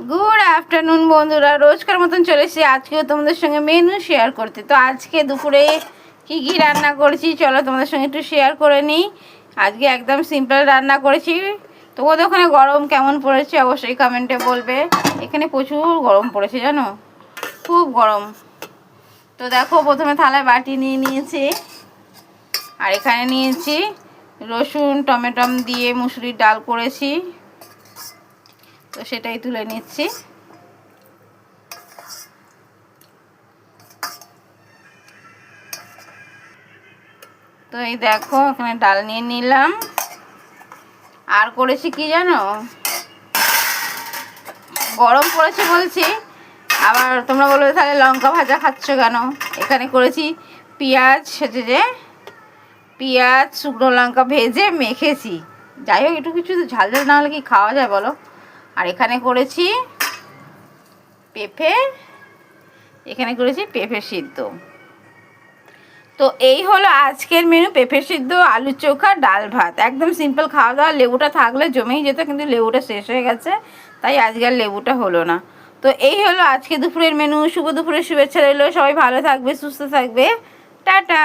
Good afternoon বন্ধুরা, রোজকার মতন চলে এসেছি আজকেও তোমাদের সঙ্গে মেনু শেয়ার করতে। তো আজকে দুপুরে কি কি রান্না করেছি চলো তোমাদের সঙ্গে একটু শেয়ার করে নিই। আজকে একদম সিম্পল রান্না করেছি। তোমাদের ওখানে গরম কেমন পড়েছে অবশ্যই কমেন্টে বলবে। এখানে প্রচুর গরম পড়েছে জানো, খুব গরম। তো দেখো প্রথমে থালায় বাটি নিয়ে নিয়েছি, আর এখানে নিয়েছি রসুন টমেটম দিয়ে মুসুরির ডাল করেছি, তো সেটাই তুলে নিচ্ছি। তো এই দেখো এখানে ডাল নিয়ে নিলাম। আর করেছি কি জানো, গরম পড়েছে বলছি, আবার তোমরা বলবে তাহলে লঙ্কা ভাজা খাচ্ছ কেন। এখানে করেছি পেঁয়াজ, সেটা যে পেঁয়াজ শুকনো লঙ্কা ভেজে মেখেছি। যাই হোক একটু কিছু ঝাল ঝাল না হলে কি খাওয়া যায় বলো। আর এখানে করেছি পেঁপে, এখানে করেছি পেঁপে সিদ্ধ। তো এই হলো আজকের মেনু, পেঁপে সিদ্ধ, আলু চোখা, ডাল ভাত, একদম সিম্পল খাওয়া দাওয়া। লেবুটা থাকলে জমেই যেত, কিন্তু লেবুটা শেষ হয়ে গেছে, তাই আজকে আর লেবুটা হলো না। তো এই হলো আজকে দুপুরের মেনু। শুভ দুপুরের শুভেচ্ছা রইলো, সবাই ভালো থাকবে, সুস্থ থাকবে, টাটা।